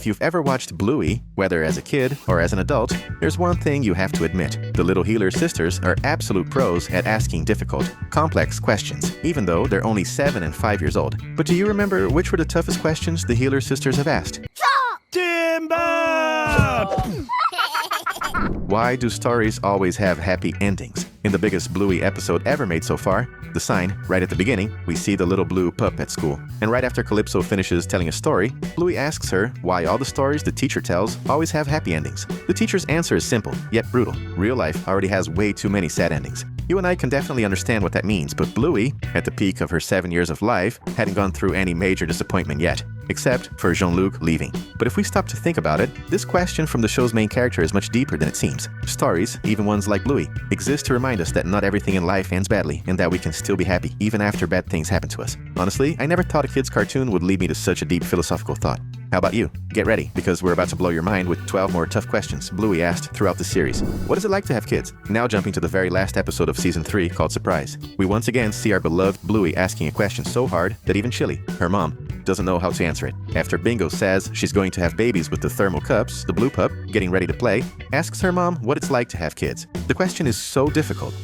If you've ever watched BLUEY, whether as a kid or as an adult, there's one thing you have to admit. The little Healer sisters are absolute pros at asking difficult, complex questions, even though they're only 7 and 5 years old. But do you remember which were the toughest questions the Healer sisters have asked? Timber! Why do stories always have happy endings? In the biggest BLUEY episode ever made so far, The Sign, right at the beginning, we see the little blue pup at school. And right after Calypso finishes telling a story, BLUEY asks her why all the stories the teacher tells always have happy endings. The teacher's answer is simple, yet brutal. Real life already has way too many sad endings. You and I can definitely understand what that means, but BLUEY, at the peak of her 7 years of life, hadn't gone through any major disappointment yet, except for Jean-Luc leaving. But if we stop to think about it, this question from the show's main character is much deeper than it seems. Stories, even ones like BLUEY, exist to remind us that not everything in life ends badly, and that we can still be happy even after bad things happen to us. Honestly, I never thought a kid's cartoon would lead me to such a deep philosophical thought. How about you? Get ready, because we're about to blow your mind with 12 more tough questions BLUEY asked throughout the series. What is it like to have kids? Now jumping to the very last episode of Season 3 called Surprise. We once again see our beloved BLUEY asking a question so hard that even Chili, her mom, doesn't know how to answer it. After Bingo says she's going to have babies with the thermal cups, the blue pup, getting ready to play, asks her mom what it's like to have kids. The question is so difficult,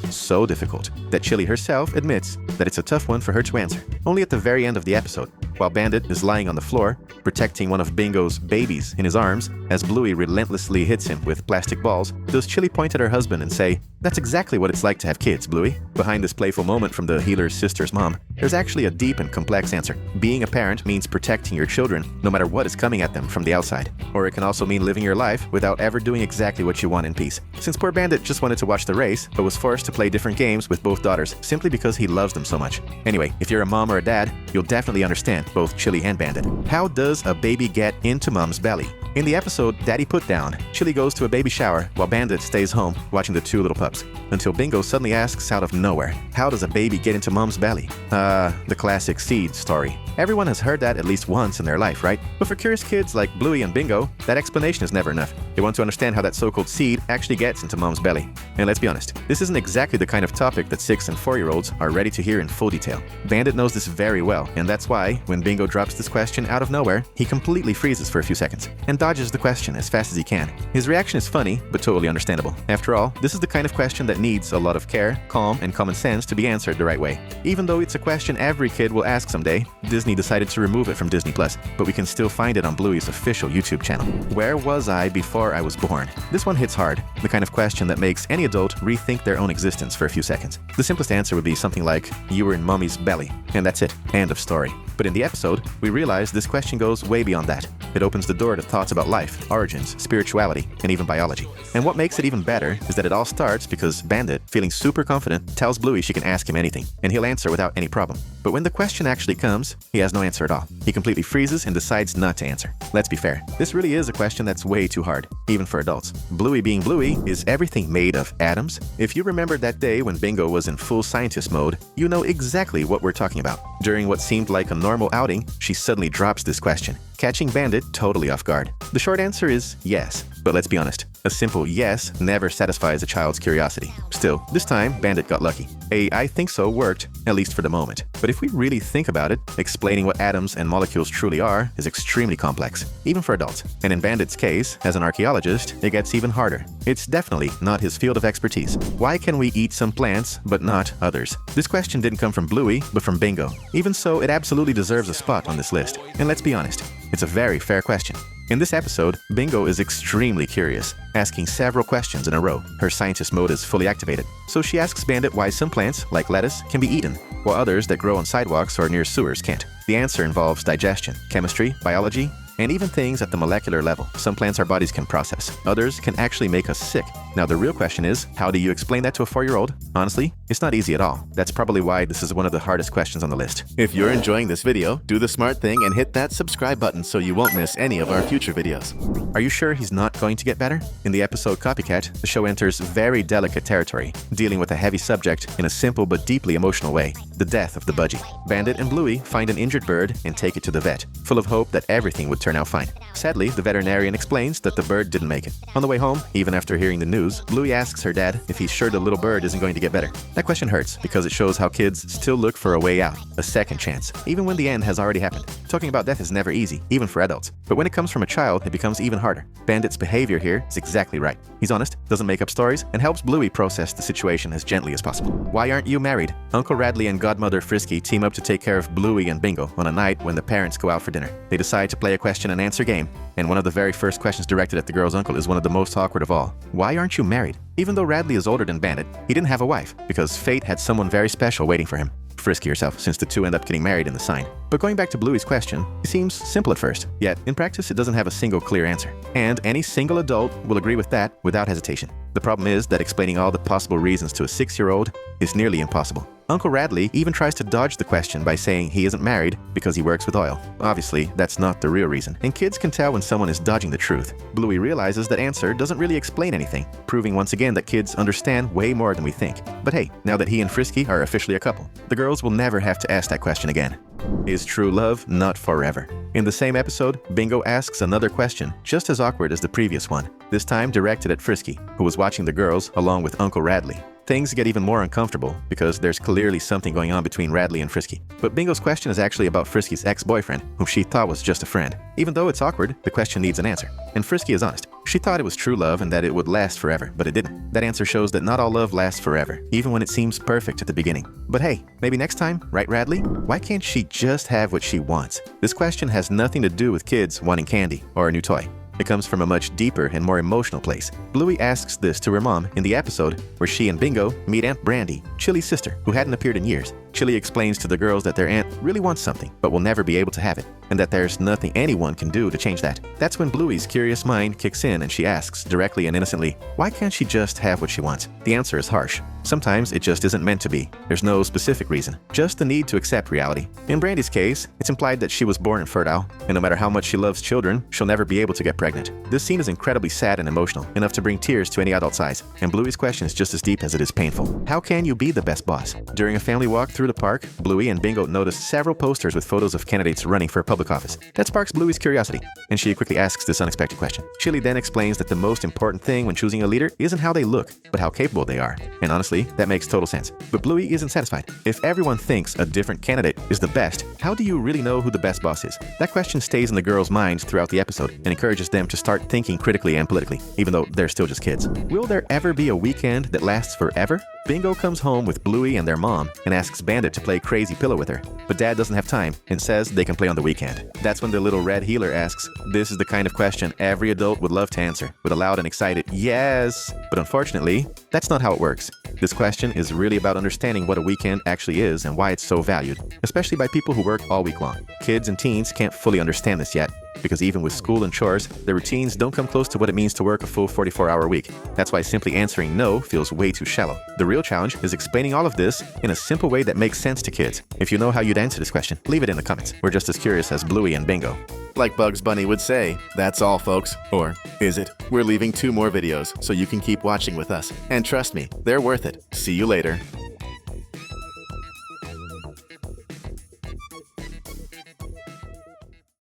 that Chili herself admits that it's a tough one for her to answer. Only at the very end of the episode, while Bandit is lying on the floor, protecting one of Bingo's babies in his arms, as BLUEY relentlessly hits him with plastic balls, does Chili point at her husband and say, "That's exactly what it's like to have kids, BLUEY." Behind this playful moment from the Healer's sister's mom, there's actually a deep and complex answer. Being a parent means protecting your children, no matter what is coming at them from the outside. Or it can also mean living your life without ever doing exactly what you want in peace. Since poor Bandit just wanted to watch the race, but was forced to play different games with both daughters, simply because he loves them so much. Anyway, if you're a mom or a dad, you'll definitely understand both Chili and Bandit. How does a baby get into mom's belly? In the episode Daddy Put Down, Chili goes to a baby shower while Bandit stays home watching the two little pups, until Bingo suddenly asks out of nowhere, how does a baby get into mom's belly? The classic seed story. Everyone has heard that at least once in their life, right? But for curious kids like BLUEY and Bingo, that explanation is never enough. They want to understand how that so-called seed actually gets into mom's belly. And let's be honest, this isn't exactly the kind of topic that 6 and 4-year-olds are ready to hear in full detail. Bandit knows this very well, and that's why, when Bingo drops this question out of nowhere, he completely freezes for a few seconds, and dodges the question as fast as he can. His reaction is funny, but totally understandable. After all, this is the kind of question that needs a lot of care, calm, and common sense to be answered the right way. Even though it's a question every kid will ask someday, Disney decided to remove it from Disney+, but we can still find it on BLUEY's official YouTube channel. Where was I before I was born? This one hits hard, the kind of question that makes any adult rethink their own existence for a few seconds. The simplest answer would be something like, you were in mommy's belly, and that's it, end of story. But in the episode, we realize this question goes way beyond that. It opens the door to thoughts about life, origins, spirituality, and even biology. And what makes it even better is that it all starts because Bandit, feeling super confident, tells BLUEY she can ask him anything, and he'll answer without any problem. But when the question actually comes, he has no answer at all. He completely freezes and decides not to answer. Let's be fair, this really is a question that's way too hard, even for adults. BLUEY being BLUEY, is everything made of atoms? If you remember that day when Bingo was in full scientist mode, you know exactly what we're talking about. During what seemed like a normal outing, she suddenly drops this question, catching Bandit totally off guard. The short answer is yes, but let's be honest, a simple yes never satisfies a child's curiosity. Still, this time Bandit got lucky. I think so worked, at least for the moment. But if we really think about it, explaining what atoms and molecules truly are is extremely complex, even for adults. And in Bandit's case, as an archaeologist, it gets even harder. It's definitely not his field of expertise. Why can we eat some plants, but not others? This question didn't come from BLUEY, but from Bingo. Even so, it absolutely deserves a spot on this list. And let's be honest, it's a very fair question. In this episode, Bingo is extremely curious, asking several questions in a row. Her scientist mode is fully activated. So she asks Bandit why some plants, like lettuce, can be eaten, while others that grow on sidewalks or near sewers can't. The answer involves digestion, chemistry, biology, and even things at the molecular level. Some plants our bodies can process. Others can actually make us sick. Now the real question is, how do you explain that to a 4-year-old? Honestly, it's not easy at all. That's probably why this is one of the hardest questions on the list. If you're enjoying this video, do the smart thing and hit that subscribe button so you won't miss any of our future videos. Are you sure he's not going to get better? In the episode Copycat, the show enters very delicate territory, dealing with a heavy subject in a simple but deeply emotional way, the death of the budgie. Bandit and BLUEY find an injured bird and take it to the vet, full of hope that everything would turn out fine. Sadly, the veterinarian explains that the bird didn't make it. On the way home, even after hearing the news, BLUEY asks her dad if he's sure the little bird isn't going to get better. That That question hurts because it shows how kids still look for a way out, a second chance, even when the end has already happened. Talking about death is never easy, even for adults. But when it comes from a child, it becomes even harder. Bandit's behavior here is exactly right. He's honest, doesn't make up stories, and helps Bluey process the situation as gently as possible. Why aren't you married? Uncle Radley and Godmother Frisky team up to take care of Bluey and Bingo on a night when the parents go out for dinner. They decide to play a question and answer game, and one of the very first questions directed at the girl's uncle is one of the most awkward of all. Why aren't you married? Even though Radley is older than Bandit, he didn't have a wife because fate had someone very special waiting for him. Frisky herself, since the two end up getting married in the sign. But going back to Bluey's question, it seems simple at first, yet in practice it doesn't have a single clear answer. And any single adult will agree with that without hesitation. The problem is that explaining all the possible reasons to a 6-year-old is nearly impossible. Uncle Radley even tries to dodge the question by saying he isn't married because he works with oil. Obviously, that's not the real reason, and kids can tell when someone is dodging the truth. Bluey realizes that answer doesn't really explain anything, proving once again that kids understand way more than we think. But hey, now that he and Frisky are officially a couple, the girls will never have to ask that question again. Is true love not forever? In the same episode, Bingo asks another question, just as awkward as the previous one, this time directed at Frisky, who was watching the girls along with Uncle Radley. Things get even more uncomfortable because there's clearly something going on between Radley and Frisky. But Bingo's question is actually about Frisky's ex-boyfriend, whom she thought was just a friend. Even though it's awkward, the question needs an answer. And Frisky is honest. She thought it was true love and that it would last forever, but it didn't. That answer shows that not all love lasts forever, even when it seems perfect at the beginning. But hey, maybe next time, right, Radley? Why can't she just have what she wants? This question has nothing to do with kids wanting candy or a new toy. It comes from a much deeper and more emotional place. Bluey asks this to her mom in the episode where she and Bingo meet Aunt Brandy, Chili's sister, who hadn't appeared in years. Chili explains to the girls that their aunt really wants something, but will never be able to have it, and that there's nothing anyone can do to change that. That's when Bluey's curious mind kicks in and she asks, directly and innocently, why can't she just have what she wants? The answer is harsh. Sometimes it just isn't meant to be. There's no specific reason, just the need to accept reality. In Brandy's case, it's implied that she was born infertile, and no matter how much she loves children, she'll never be able to get pregnant. This scene is incredibly sad and emotional, enough to bring tears to any adult's eyes, and Bluey's question is just as deep as it is painful. How can you be the best boss? During a family walk through the park, Bluey and Bingo noticed several posters with photos of candidates running for public office. That sparks Bluey's curiosity, and she quickly asks this unexpected question. Chili then explains that the most important thing when choosing a leader isn't how they look, but how capable they are. And honestly, that makes total sense. But Bluey isn't satisfied. If everyone thinks a different candidate is the best, how do you really know who the best boss is? That question stays in the girls' minds throughout the episode and encourages them to start thinking critically and politically, even though they're still just kids. Will there ever be a weekend that lasts forever? Bingo comes home with Bluey and their mom and asks Bandit to play Crazy Pillow with her, but Dad doesn't have time and says they can play on the weekend. That's when the little red healer asks, this is the kind of question every adult would love to answer, with a loud and excited yes. But unfortunately, that's not how it works. This question is really about understanding what a weekend actually is and why it's so valued, especially by people who work all week long. Kids and teens can't fully understand this yet, because even with school and chores, their routines don't come close to what it means to work a full 44-hour week. That's why simply answering no feels way too shallow. The real challenge is explaining all of this in a simple way that makes sense to kids. If you know how you'd answer this question, leave it in the comments. We're just as curious as Bluey and Bingo. Like Bugs Bunny would say, that's all folks. Or is it? We're leaving 2 more videos so you can keep watching with us. And trust me, they're worth it. See you later.